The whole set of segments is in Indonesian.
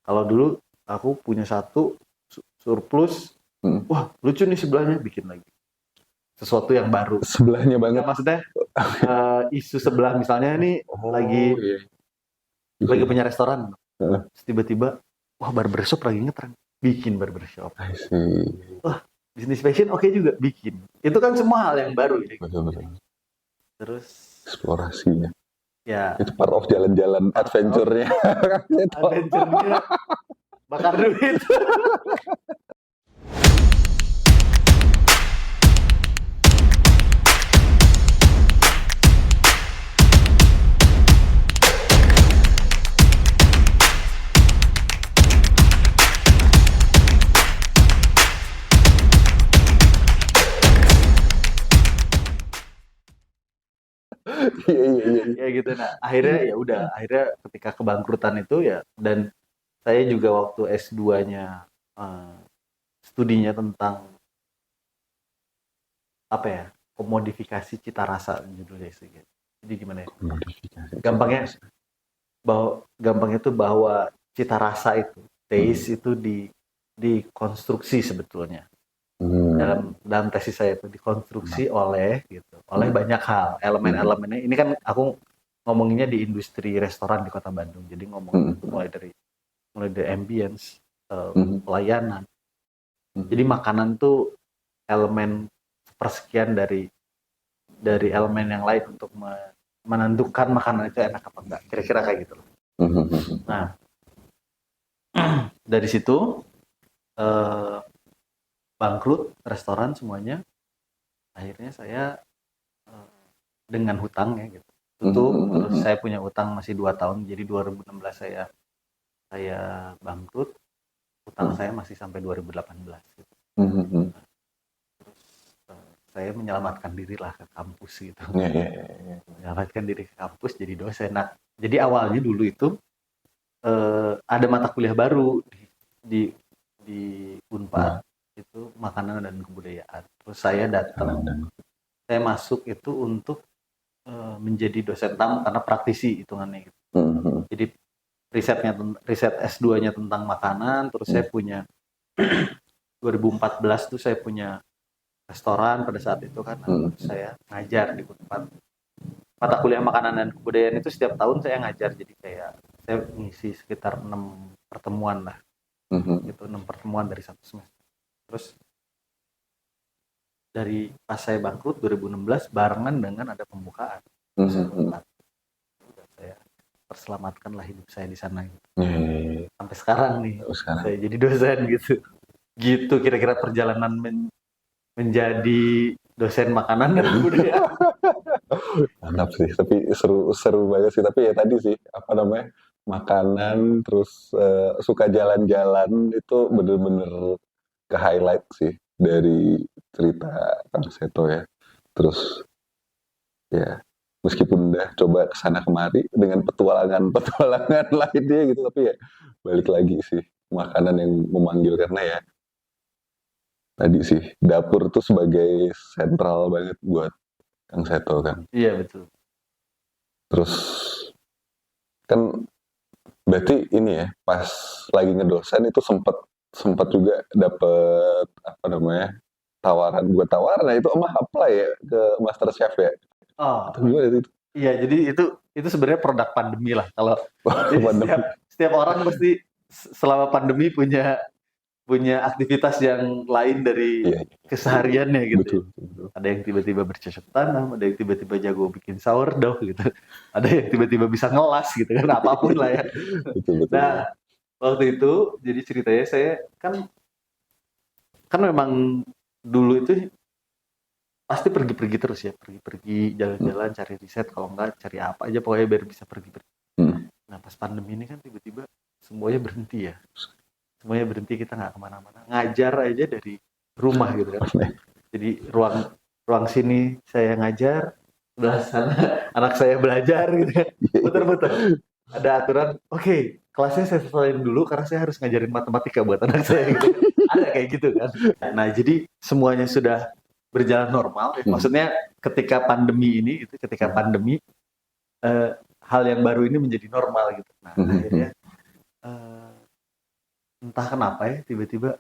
Kalau dulu aku punya satu surplus, wah lucu nih sebelahnya, bikin lagi sesuatu yang baru. Sebelahnya Ya banget. maksudnya isu sebelah misalnya nih Oh iya. lagi punya restoran, Heeh. terus tiba-tiba wah barbershop lagi ngetren, bikin barbershop. I see. Wah bisnis fashion oke juga, bikin. Itu kan semua hal yang baru ya. Betul. Terus Eksplorasinya. ya Itu part of jalan-jalan adventure-nya. adventure-nya bakar duit. Iya. Ya gitu. Nah akhirnya ya udah, akhirnya ketika kebangkrutan itu ya, dan saya juga waktu S2-nya studinya tentang apa ya, komodifikasi cita rasa judulnya sih. Jadi gimana ya? Gampangnya tuh bahwa cita rasa itu, taste itu dikonstruksi sebetulnya. Dalam tesis saya itu dikonstruksi oleh banyak hal, elemen-elemennya. Ini kan aku ngomonginnya di industri restoran di Kota Bandung. Jadi ngomongin itu mulai dari ambience, pelayanan. Jadi makanan tuh elemen persekian dari elemen yang lain untuk menentukan makanan itu enak apa enggak. Kira-kira kayak gitu loh. Nah, dari situ bangkrut restoran semuanya. Akhirnya saya dengan hutang ya gitu. Tutup, terus saya punya utang masih 2 tahun. Jadi 2016 saya bangkrut. Hutang saya masih sampai 2018 gitu. Terus saya menyelamatkan diri lah ke kampus gitu. Menyelamatkan diri ke kampus jadi dosen. Nah, jadi awalnya dulu itu ada mata kuliah baru di Unpad, itu makanan dan kebudayaan. Terus saya datang, saya masuk itu untuk menjadi dosen tamu karena praktisi hitungannya gitu. Jadi riset S2-nya tentang makanan. Terus saya punya 2014 tuh saya punya restoran pada saat itu kan. Terus saya ngajar di Unpad. Mata kuliah makanan dan kebudayaan itu setiap tahun saya ngajar. Jadi kayak saya ngisi sekitar 6 pertemuan lah. Gitu, 6 pertemuan dari satu semester. Terus dari pas saya bangkrut 2016 barengan dengan ada pembukaan. Saya terselamatkanlah hidup saya di sana gitu. Sampai sekarang nih saya jadi dosen gitu. Gitu kira-kira perjalanan menjadi dosen makanan dan budaya. Mantap sih, tapi seru banget sih. Tapi ya tadi sih, apa namanya, makanan terus suka jalan-jalan itu bener-bener ke highlight sih dari cerita Kang Seto ya. Terus ya meskipun udah coba kesana kemari dengan petualangan lainnya gitu, tapi ya balik lagi sih makanan yang memanggil, karena ya tadi sih dapur tuh sebagai sentral banget buat Kang Seto kan. Iya betul. Terus kan berarti ini ya, pas lagi ngedosen itu sempat juga dapet apa namanya, tawaran nah itu emang apply ya ke MasterChef ya? Atau gimana itu? Iya, jadi itu sebenarnya produk pandemi lah. Kalau setiap orang pasti selama pandemi punya aktivitas yang lain dari kesehariannya gitu. Betul. Ada yang tiba-tiba bercocok tanam, ada yang tiba-tiba jago bikin sourdough gitu. Ada yang tiba-tiba bisa ngelas gitu kan, apapun lah ya. Betul. Nah, waktu itu jadi ceritanya saya kan memang dulu itu pasti pergi-pergi terus ya, pergi-pergi jalan-jalan, cari riset, kalau enggak cari apa aja pokoknya biar bisa pergi-pergi. Nah pas pandemi ini kan tiba-tiba semuanya berhenti ya, kita nggak kemana-mana, ngajar aja dari rumah gitu kan. Jadi ruang sini saya ngajar, sebelah sana anak saya belajar gitu kan, putar-putar. Ada aturan, oke, kelasnya saya selesaiin dulu karena saya harus ngajarin matematika buat anak saya gitu. Ada kayak gitu kan. Nah jadi semuanya sudah berjalan normal ya. Maksudnya ketika pandemi hal yang baru ini menjadi normal gitu. Nah akhirnya entah kenapa ya tiba-tiba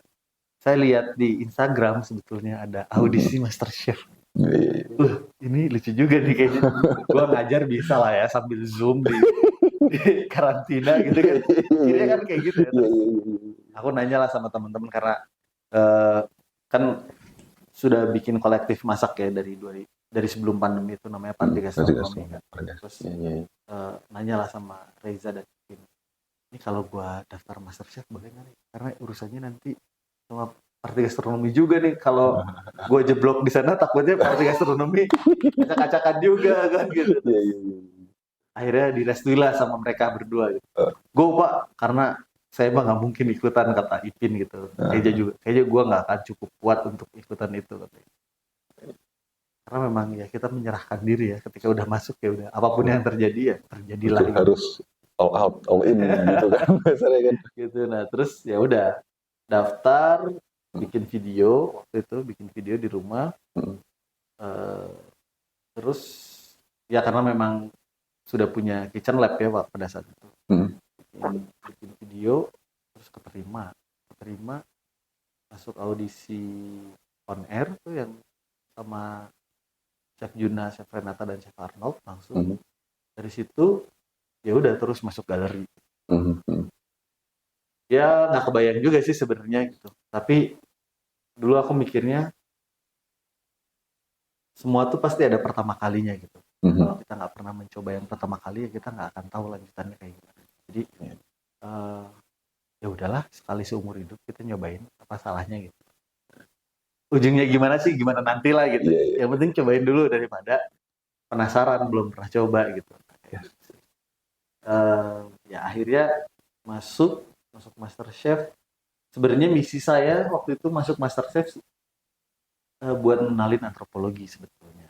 saya lihat di Instagram sebetulnya ada audisi MasterChef. Ini lucu juga nih kayaknya. Gua ngajar bisa lah ya sambil Zoom di karantina gitu kan. Kira kan kayak gitu ya. Terus aku nanya lah sama teman-teman karena kan sudah bikin kolektif masak ya dari sebelum pandemi itu namanya Party Gastronomi kan. Terus nanya lah sama Reza dan Kim. Ini kalau gua daftar MasterChef boleh nggak nih? Karena urusannya nanti sama Party Gastronomi juga nih. Kalau gua jeblok di sana takutnya Party Gastronomi acak-acakan juga kan gitu. Akhirnya direstui lah sama mereka berdua gitu. Gue Pak, karena saya mah nggak mungkin ikutan kata Ipin gitu. Kayaknya gue nggak akan cukup kuat untuk ikutan itu katanya. Karena memang ya kita menyerahkan diri ya ketika udah masuk ya udah apapun yang terjadi ya terjadilah. Gitu. Harus all out, all in gitu kan biasanya kan. Gitu. Nah terus ya udah daftar, bikin video waktu itu di rumah. Terus ya karena memang sudah punya kitchen lab ya Pak pada saat itu. Bikin video terus keterima masuk audisi on air tuh yang sama Chef Juna, Chef Renata dan Chef Arnold langsung. Dari situ ya udah terus masuk galeri. Ya nggak kebayang juga sih sebenarnya gitu. Tapi dulu aku mikirnya semua tuh pasti ada pertama kalinya gitu. Kalau kita nggak pernah mencoba yang pertama kali ya kita nggak akan tahu lanjutannya kayak gimana. Jadi ya udahlah sekali seumur hidup kita nyobain apa salahnya gitu. Ujungnya gimana sih gimana nanti lah gitu. Yang penting cobain dulu daripada penasaran belum pernah coba gitu. Ya akhirnya masuk MasterChef. Sebenarnya misi saya waktu itu masuk MasterChef buat mengenalin antropologi sebetulnya.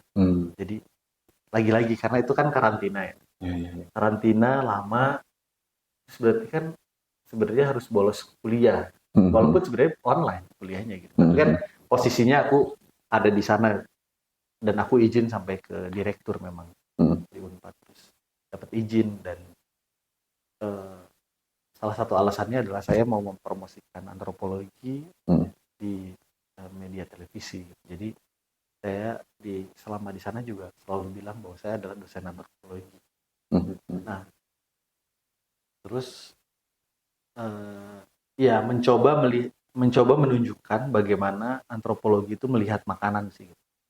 Jadi lagi-lagi karena itu kan karantina ya. Karantina lama, berarti kan sebenarnya harus bolos kuliah. Walaupun sebenarnya online kuliahnya gitu. Tapi kan posisinya aku ada di sana dan aku izin sampai ke direktur memang di Unpad terus dapat izin dan salah satu alasannya adalah saya mau mempromosikan antropologi di media televisi. Jadi saya selama di sana juga selalu bilang bahwa saya adalah dosen antropologi. Nah, terus ya mencoba menunjukkan bagaimana antropologi itu melihat makanan sih.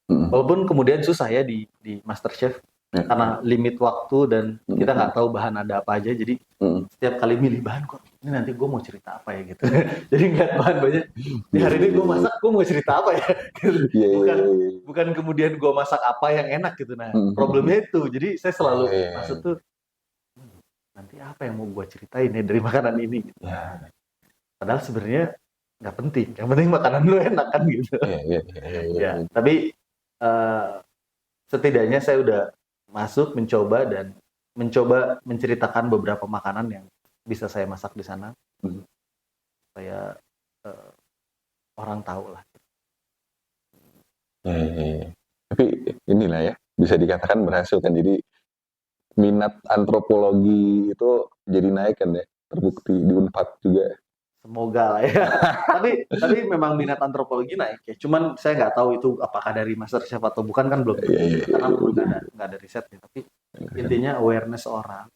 Walaupun kemudian susah ya di MasterChef karena limit waktu dan kita nggak tahu bahan ada apa aja. Jadi setiap kali milih bahan kok ini nanti gue mau cerita apa ya gitu. Jadi nggak bahan banyak. Di hari ini gue masak gue mau cerita apa ya. Bukan kemudian gue masak apa yang enak gitu. Nah problemnya itu. Jadi saya selalu maksud tuh nanti apa yang mau gue ceritain ya dari makanan ini. Gitu. Padahal sebenarnya nggak penting. Yang penting makanan lu enak kan gitu. Ya, tapi setidaknya saya udah masuk mencoba menceritakan beberapa makanan yang bisa saya masak di sana supaya orang tahu lah. Tapi inilah ya bisa dikatakan berhasil kan, jadi minat antropologi itu jadi naik kan ya, terbukti di Unpad juga. Semoga lah ya. tapi memang minat antropologi naik ya. Cuman saya nggak tahu itu apakah dari MasterChef atau bukan kan belum. Karena nggak ada risetnya. Tapi intinya awareness orang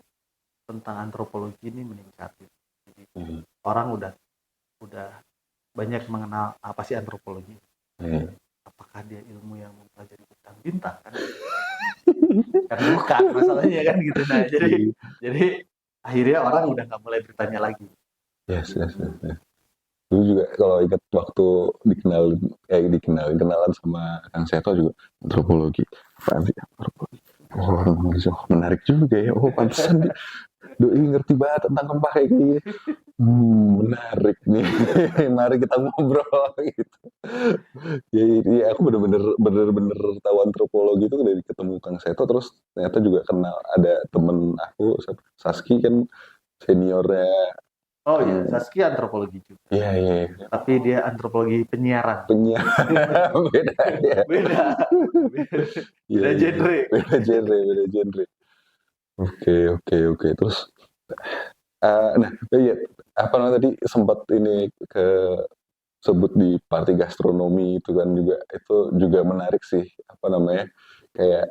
tentang antropologi ini meningkat. Jadi orang udah banyak mengenal apa sih antropologi. Apakah dia ilmu yang mempelajari bintang-bintang kan? Kan bukan masalahnya kan gitu. Nah jadi akhirnya orang udah nggak mulai bertanya lagi. Yes. Dulu juga kalau ingat waktu kenalan sama Kang Seto juga antropologi. Apaan sih antropologi? Oh, menarik juga ya. Oh, pantesan Doi ngerti banget tentang rempah kayak gini. Menarik nih. Mari kita ngobrol gitu. Ya aku bener-bener tahu antropologi itu dari ketemu Kang Seto, terus ternyata juga kenal ada temen aku Saski kan seniornya. Oh iya, Saskia antropologi juga. Iya. Tapi dia antropologi penyiaran. Beda ya. Beda genre. Beda genre. Oke. Terus, nah, iya, apa namanya tadi sempat ini ke sebut di party gastronomi itu kan juga itu juga menarik sih apa namanya kayak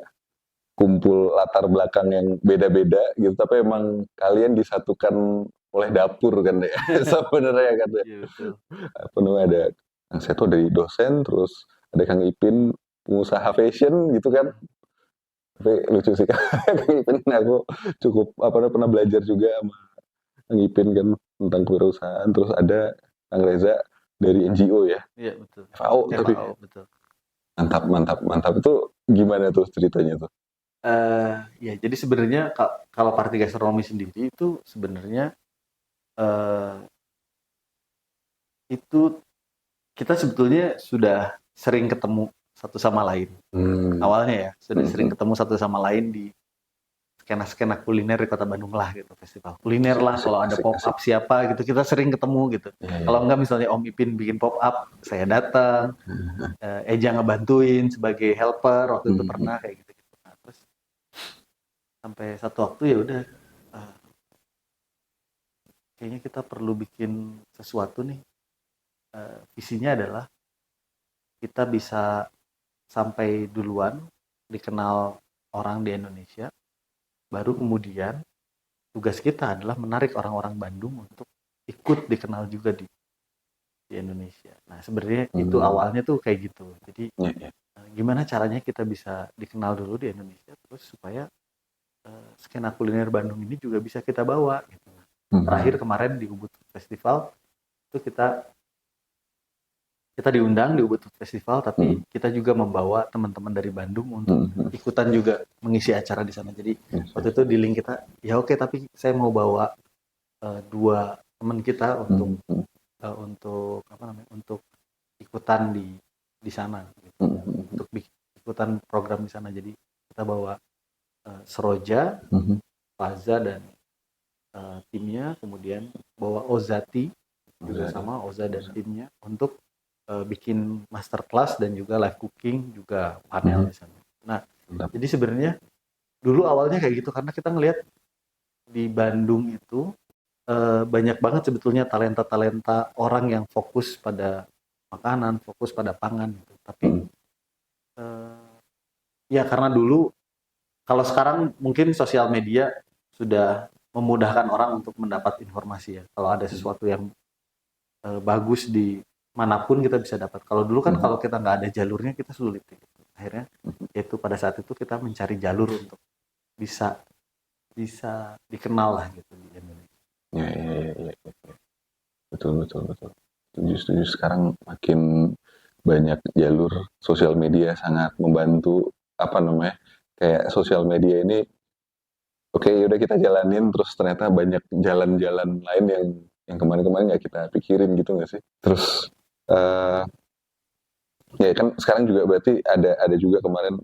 kumpul latar belakang yang beda-beda gitu tapi emang kalian disatukan oleh dapur kan ya sebenarnya kan ya Iya betul. apa namanya ada Kang Seto dari dosen terus ada Kang Ipin pengusaha fashion gitu kan tapi lucu sih Kang Ipin aku cukup apa namanya pernah belajar juga sama Kang Ipin kan tentang kewirausahaan terus ada Kang Reza dari NGO ya Iya betul. FAO tapi FAO betul. mantap mantap mantap itu gimana tuh ceritanya tuh Ya jadi sebenarnya kalau party gastronomi sendiri itu sebenarnya eh, itu kita sebetulnya sudah sering ketemu satu sama lain. hmm. Awalnya ya sudah sering Hmm. ketemu satu sama lain di skena-skena kuliner di Kota Bandung lah gitu, festival kuliner lah, Asik, kalau ada asik, pop asik. up siapa gitu kita sering ketemu gitu. Ya, Kalau ya. enggak misalnya Om Ipin bikin pop up saya datang, Eja ngebantuin sebagai helper waktu itu Hmm. pernah kayak gitu. Nah, terus sampai satu waktu ya udah eh, kayaknya kita perlu bikin sesuatu nih. Visinya adalah kita bisa sampai duluan dikenal orang di Indonesia, baru kemudian tugas kita adalah menarik orang-orang Bandung untuk ikut dikenal juga di Indonesia. Nah sebenarnya itu awalnya tuh kayak gitu. Jadi Ya, ya. gimana caranya kita bisa dikenal dulu di Indonesia, terus supaya skena kuliner Bandung ini juga bisa kita bawa. Gitu. Terakhir kemarin di Ubud Festival itu kita diundang di Ubud Festival, tapi kita juga membawa teman-teman dari Bandung untuk ikutan juga mengisi acara di sana. Jadi waktu itu di link kita, ya oke, tapi saya mau bawa dua teman kita untuk apa namanya, untuk ikutan di sana, gitu. Untuk ikutan program di sana. Jadi kita bawa Seroja, Faza dan timnya, kemudian bawa Ozati juga sama Oza dan timnya untuk bikin masterclass dan juga live cooking juga panel di sana. Nah, jadi sebenarnya dulu awalnya kayak gitu karena kita ngelihat di Bandung itu banyak banget sebetulnya talenta-talenta orang yang fokus pada makanan, fokus pada pangan gitu. Tapi ya karena dulu kalau sekarang mungkin sosial media sudah memudahkan orang untuk mendapat informasi ya. Kalau ada sesuatu yang bagus di manapun kita bisa dapat. Kalau dulu kan kalau kita nggak ada jalurnya kita sulit. Gitu. Akhirnya yaitu pada saat itu kita mencari jalur untuk bisa dikenal lah gitu di Indonesia. Ya. Betul. Setuju. Sekarang makin banyak jalur sosial media sangat membantu apa namanya kayak sosial media ini oke udah kita jalanin terus ternyata banyak jalan-jalan lain yang kemarin-kemarin nggak kita pikirin gitu nggak sih terus uh, ya kan sekarang juga berarti ada juga kemarin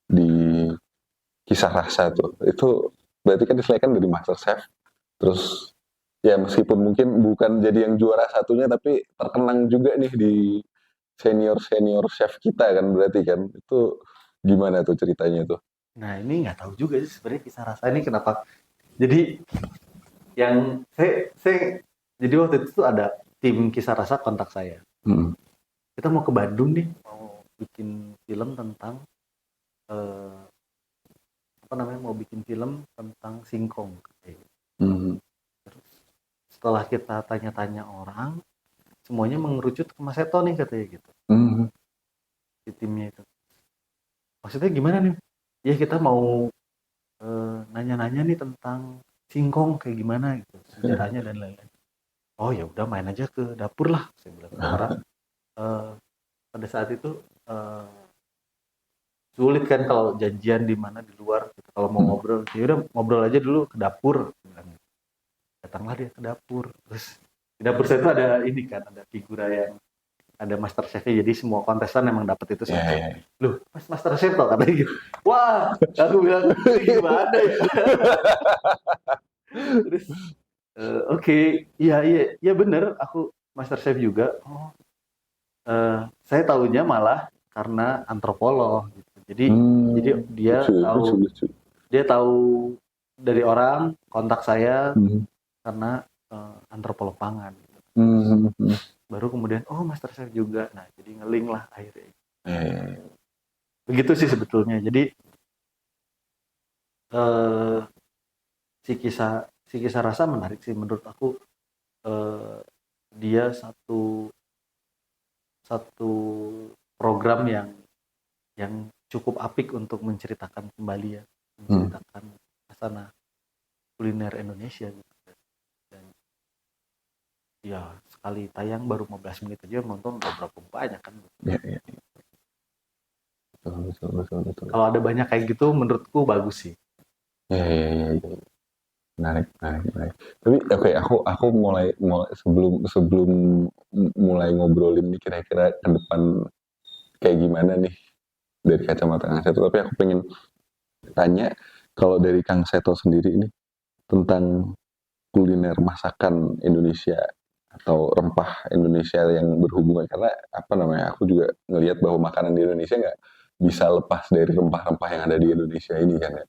di kisah rasa tuh itu berarti kan diselekan dari MasterChef terus ya meskipun mungkin bukan jadi yang juara satunya tapi terkenang juga nih di senior chef kita kan berarti kan itu gimana tuh ceritanya tuh Nah ini nggak tahu juga sih sebenarnya kisah rasa ini kenapa. Jadi yang saya jadi waktu itu tuh ada tim kisah rasa kontak saya. Kita mau ke Bandung nih, mau bikin film tentang apa namanya, mau bikin film tentang singkong. Terus setelah kita tanya-tanya orang, semuanya mengerucut ke Mas Seto nih katanya gitu. Di timnya itu. Maksudnya gimana nih? Ya kita mau nanya-nanya nih tentang singkong kayak gimana gitu, sejarahnya dan lain-lain. Oh ya udah main aja ke dapur lah, saya bilang. Karena pada saat itu sulit kan kalau janjian di mana di luar gitu. Kalau mau ngobrol, ya udah ngobrol aja dulu ke dapur. Datanglah dia ke dapur. Terus di dapur saya itu ada ini kan, ada figura yang ada master chefnya, jadi semua kontestan emang dapat itu satu. Loh, Mas master chef toh katanya gitu. Wah, aku bilang gimana ya. Terus oke, iya bener, aku master chef juga. Oh, saya tahunya malah karena antropolog gitu. Jadi dia tahu dari orang kontak saya karena antropolog pangan gitu. Hmm. Baru kemudian master chef juga, nah jadi ngeling lah akhirnya. Eh, Begitu sih sebetulnya. Jadi eh, si kisah rasa menarik sih menurut aku. Dia satu program yang cukup apik untuk menceritakan kembali ya, menceritakan khasana kuliner Indonesia gitu. Dan ya sekali tayang baru 15 menit aja nonton udah berapa banyak kan. ya, ya. Betul. Kalau ada banyak kayak gitu menurutku bagus sih. Ya. Menarik. Tapi oke, aku mulai sebelum mulai ngobrolin nih kira-kira ke depan kayak gimana nih dari kacamata Kang Seto. Tapi aku pengen tanya kalau dari Kang Seto sendiri ini tentang kuliner masakan Indonesia atau rempah Indonesia yang berhubungan, karena apa namanya, aku juga ngelihat bahwa makanan di Indonesia nggak bisa lepas dari rempah-rempah yang ada di Indonesia ini kan ya.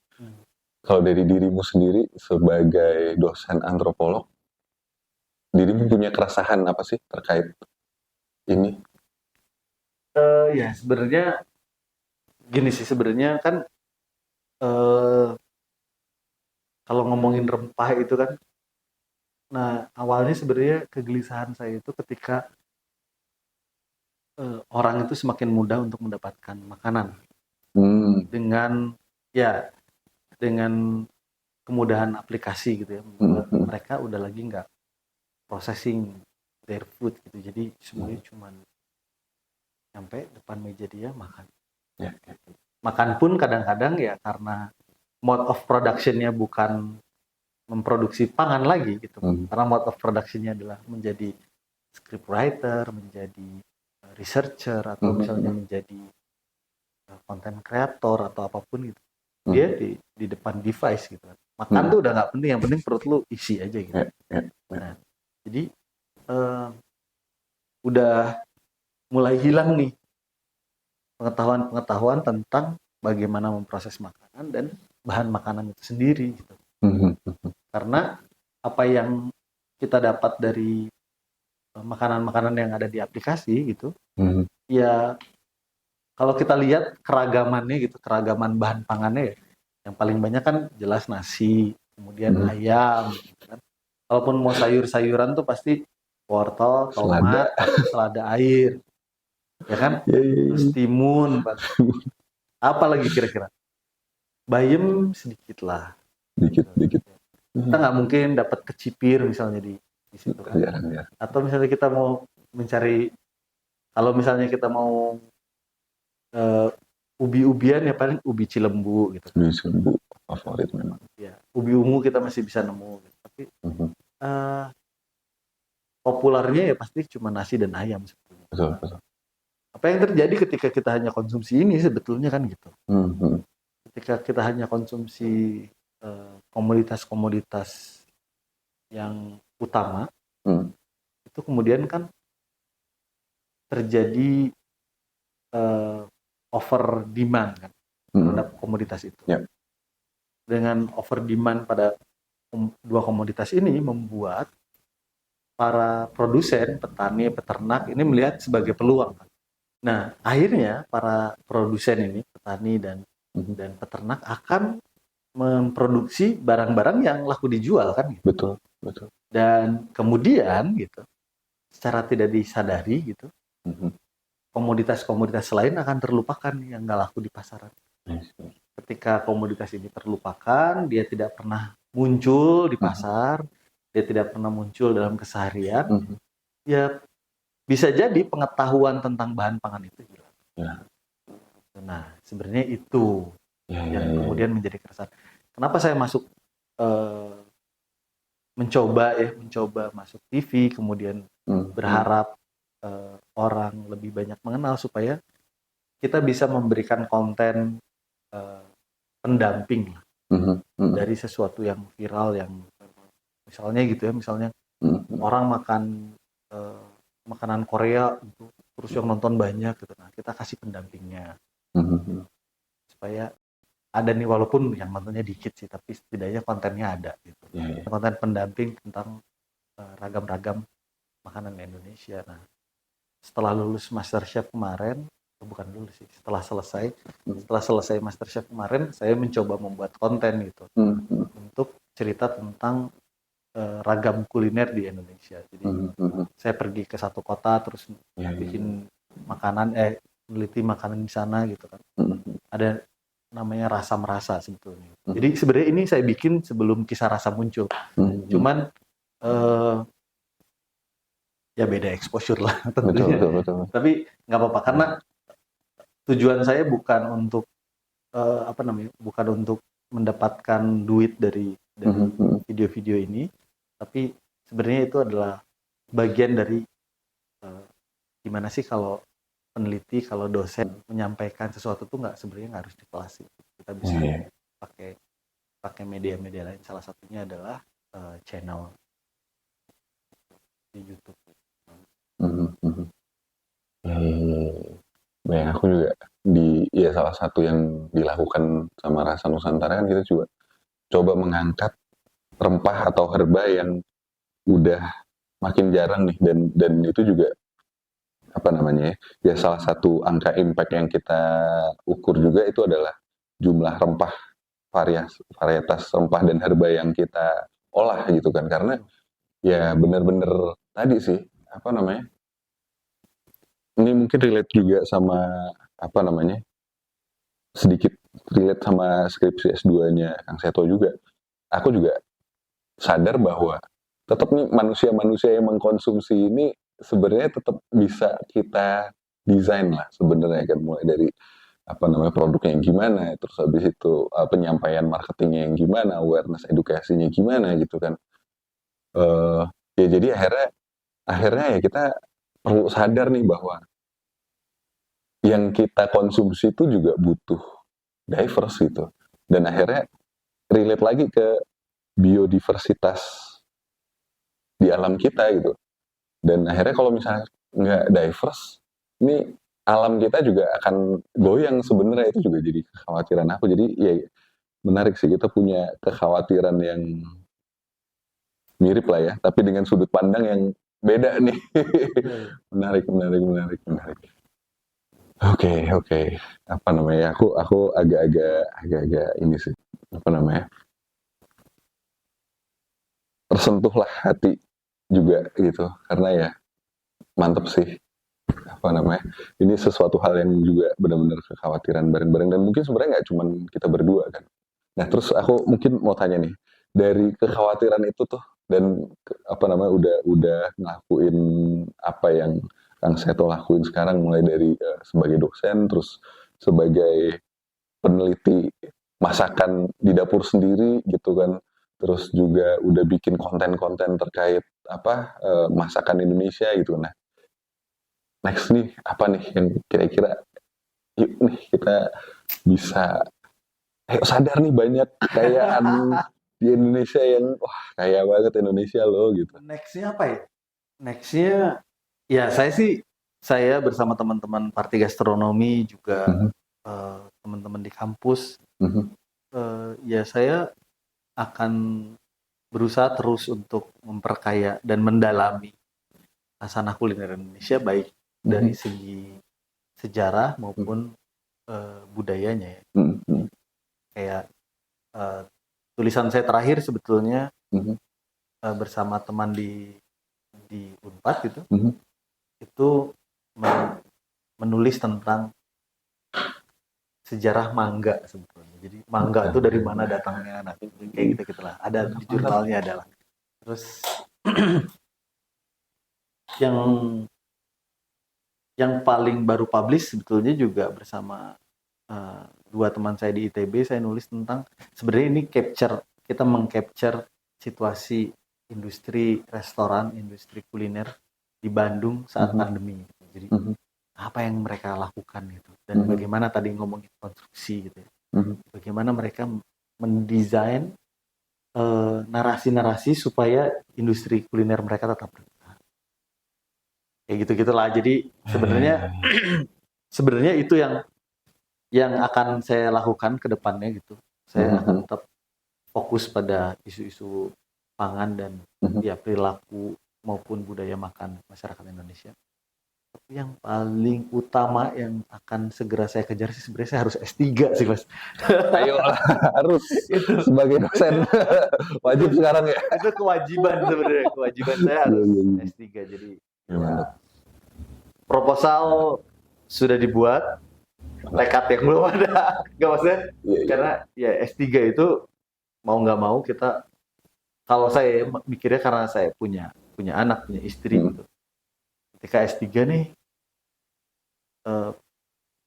Kalau dari dirimu sendiri sebagai dosen antropolog, dirimu punya keresahan apa sih terkait ini? Ya sebenarnya gini sih, sebenarnya kan kalau ngomongin rempah itu kan, nah awalnya sebenarnya kegelisahan saya itu ketika orang itu semakin mudah untuk mendapatkan makanan dengan dengan kemudahan aplikasi gitu ya, membuat mereka udah lagi nggak processing their food gitu, jadi semuanya cuman sampai depan meja dia makan. Makan pun kadang-kadang ya karena mode of production-nya bukan memproduksi pangan lagi gitu, karena mode of production-nya adalah menjadi scriptwriter, menjadi researcher, atau misalnya menjadi content creator atau apapun gitu. Dia di depan device gitu. Makan tuh udah nggak penting, yang penting perut lu isi aja gitu. Nah, jadi udah mulai hilang nih pengetahuan tentang bagaimana memproses makanan dan bahan makanan itu sendiri gitu. Karena apa yang kita dapat dari makanan-makanan yang ada di aplikasi gitu, ya kalau kita lihat keragamannya gitu, keragaman bahan pangannya ya, yang paling banyak kan jelas nasi, kemudian ayam gitu kan. Kalaupun mau sayur-sayuran tuh pasti wortel, tomat, selada air, ya kan? Terus timun, apa lagi kira-kira? Bayam sedikit lah. Dikit. Kita nggak mungkin dapat kecipir misalnya di situ kan. Atau misalnya kita mau mencari, kalau misalnya kita mau ubi-ubian ya paling ubi cilembu gitu. Ubi cilembu favorit memang. Ya, ubi ungu kita masih bisa nemu gitu. Tapi populernya ya pasti cuma nasi dan ayam sebetulnya. Betul. Apa yang terjadi ketika kita hanya konsumsi ini sebetulnya kan gitu. Ketika kita hanya konsumsi komoditas-komoditas yang utama, itu kemudian kan terjadi over demand kan terhadap komoditas itu. Dengan over demand pada dua komoditas ini membuat para produsen, petani, peternak ini melihat sebagai peluang. Nah, akhirnya para produsen ini, petani dan peternak akan memproduksi barang-barang yang laku dijual kan gitu. Betul. Dan kemudian gitu, secara tidak disadari gitu, komoditas-komoditas lain akan terlupakan yang nggak laku di pasaran. Ketika komoditas ini terlupakan, dia tidak pernah muncul di pasar, dia tidak pernah muncul dalam keseharian, ya bisa jadi pengetahuan tentang bahan pangan itu hilang. Nah, sebenarnya itu yang kemudian menjadi keresahan. Kenapa saya masuk mencoba masuk TV, kemudian berharap orang lebih banyak mengenal supaya kita bisa memberikan konten pendamping dari sesuatu yang viral, yang misalnya gitu ya, misalnya orang makan makanan Korea gitu, terus yang nonton banyak gitu, nah kita kasih pendampingnya supaya ada nih, walaupun yang nontonnya dikit sih, tapi setidaknya kontennya ada gitu. Konten pendamping tentang ragam-ragam makanan Indonesia. Nah, setelah lulus MasterChef kemarin, bukan lulus sih, setelah selesai MasterChef kemarin, saya mencoba membuat konten gitu untuk cerita tentang ragam kuliner di Indonesia. Jadi saya pergi ke satu kota terus bikin makanan, meneliti makanan di sana gitu kan. Ada namanya Rasa Merasa sebetulnya. Jadi sebenarnya ini saya bikin sebelum Kisah Rasa muncul. Cuman ya beda exposure lah tentunya. Betul. Tapi nggak apa-apa karena tujuan saya bukan untuk bukan untuk mendapatkan duit dari video-video ini, tapi sebenarnya itu adalah bagian dari gimana sih kalau peneliti, kalau dosen menyampaikan sesuatu tuh sebenarnya nggak harus di kelas sih. Kita bisa pakai media-media lain. Salah satunya adalah channel di YouTube. Baik, aku juga salah satu yang dilakukan sama Rasa Nusantara kan kita juga coba mengangkat rempah atau herba yang udah makin jarang nih, dan itu juga salah satu angka impact yang kita ukur juga itu adalah jumlah rempah, varietas rempah dan herba yang kita olah gitu kan, karena ya benar-benar tadi sih ini mungkin relate juga sama sedikit relate sama skripsi S2-nya Kang Seto juga. Aku juga sadar bahwa tetap nih manusia-manusia yang mengkonsumsi ini sebenarnya tetap bisa kita desain lah sebenarnya kan, mulai dari produknya yang gimana, terus habis itu penyampaian marketingnya yang gimana, awareness edukasinya gimana gitu kan. Ya jadi akhirnya ya kita perlu sadar nih bahwa yang kita konsumsi itu juga butuh diverse gitu, dan akhirnya relate lagi ke biodiversitas di alam kita gitu. Dan akhirnya kalau misalnya nggak diverse, ini alam kita juga akan goyang sebenarnya. Itu juga jadi kekhawatiran aku. Jadi ya menarik sih, kita punya kekhawatiran yang mirip lah ya, tapi dengan sudut pandang yang beda nih. Menarik. Oke. Aku agak-agak ini sih, tersentuh lah hati juga gitu, karena ya mantep sih, ini sesuatu hal yang juga benar-benar kekhawatiran bareng-bareng, dan mungkin sebenarnya nggak cuma kita berdua kan. Nah terus aku mungkin mau tanya nih, dari kekhawatiran itu tuh, dan udah ngelakuin apa yang Kang Seto lakuin sekarang, mulai dari sebagai dosen, terus sebagai peneliti masakan di dapur sendiri gitu kan, terus juga udah bikin konten-konten terkait masakan Indonesia gitu. Nah next nih apa nih yang kira-kira yuk nih kita bisa sadar nih banyak kekayaan di Indonesia yang wah kaya banget Indonesia loh gitu. Nextnya apa ya? Nextnya ya saya bersama teman-teman Parti Gastronomi juga teman-teman di kampus, ya saya akan berusaha terus untuk memperkaya dan mendalami khasanah kuliner Indonesia, baik dari segi sejarah maupun budayanya ya. Kayak tulisan saya terakhir sebetulnya bersama teman di Unpad gitu, itu menulis tentang sejarah mangga sebetulnya. Jadi mangga itu dari mana datangnya, nah kayak gitu lah. Ada di jurnalnya adalah. Terus yang paling baru publish sebetulnya juga bersama dua teman saya di ITB, saya nulis tentang sebenarnya ini kita mengcapture situasi industri restoran, industri kuliner di Bandung saat pandemi. Jadi apa yang mereka lakukan gitu, dan bagaimana tadi ngomongin konstruksi gitu ya. Bagaimana mereka mendesain narasi-narasi supaya industri kuliner mereka tetap bertahan. Kayak gitu-gitulah. Jadi sebenarnya itu yang akan saya lakukan ke depannya gitu. Saya akan tetap fokus pada isu-isu pangan dan ya perilaku maupun budaya makan masyarakat Indonesia. Tapi yang paling utama yang akan segera saya kejar sih sebenarnya saya harus S3 sih Mas. Ayolah, harus Itu sebagai dosen wajib sekarang ya. itu kewajiban sebenarnya, kewajiban saya harus S3. Jadi ya, proposal sudah dibuat, tekad yang belum ada. Nggak maksudnya, karena ya S3 itu mau nggak mau kita, kalau saya mikirnya karena saya punya anak, punya istri gitu. Ketika S3 nih,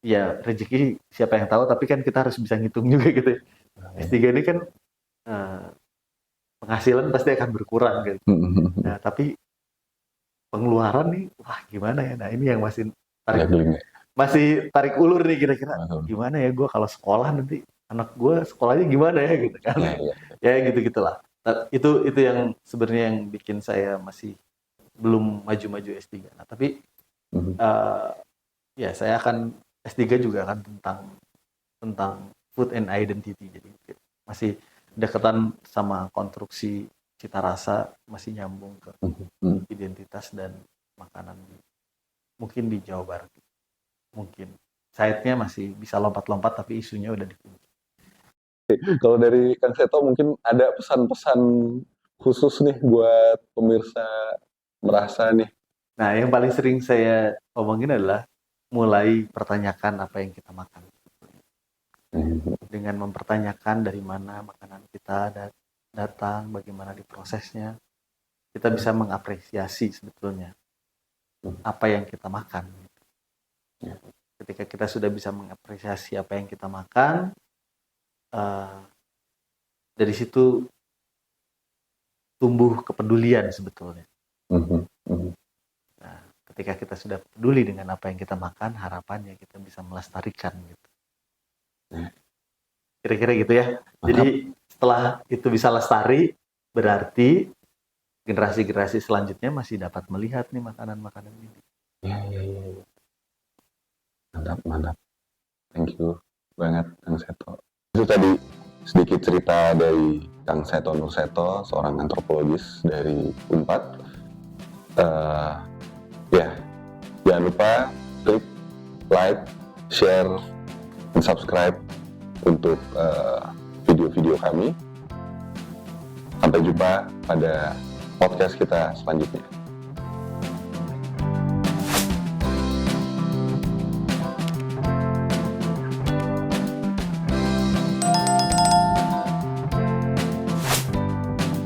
ya rezeki siapa yang tahu, tapi kan kita harus bisa ngitung juga gitu ya. S3 ini kan penghasilan pasti akan berkurang gitu. Nah, tapi pengeluaran nih, wah gimana ya? Nah, ini yang masih tarik ulur nih kira-kira. Gimana ya gue kalau sekolah nanti anak gue sekolahnya gimana ya gitu kan? Ya gitu-gitulah. Itu yang sebenarnya yang bikin saya masih belum maju-maju S3. Nah, tapi ya saya akan S3 juga akan tentang food and identity. Jadi masih dekatan sama konstruksi cita rasa, masih nyambung ke identitas dan makanan mungkin di Jawa Barat. Mungkin site-nya masih bisa lompat-lompat tapi isunya udah dikunci. Kalau dari Kang Seto mungkin ada pesan-pesan khusus nih buat pemirsa merasa nih. Nah, yang paling sering saya omongin adalah mulai pertanyakan apa yang kita makan. Dengan mempertanyakan dari mana makanan kita datang, bagaimana diprosesnya, kita bisa mengapresiasi sebetulnya apa yang kita makan. Ketika kita sudah bisa mengapresiasi apa yang kita makan, dari situ tumbuh kepedulian sebetulnya. Nah, ketika kita sudah peduli dengan apa yang kita makan, harapannya kita bisa melestarikan gitu. Kira-kira gitu ya. Jadi setelah itu bisa lestari, berarti generasi-generasi selanjutnya masih dapat melihat nih makanan-makanan ini. Ya. Mantap. Thank you banget Kang Seto. Itu tadi sedikit cerita dari Kang Seto Nurseto, seorang antropologis dari Unpad. Jangan lupa klik like, share, dan subscribe untuk video-video kami. Sampai jumpa pada podcast kita selanjutnya.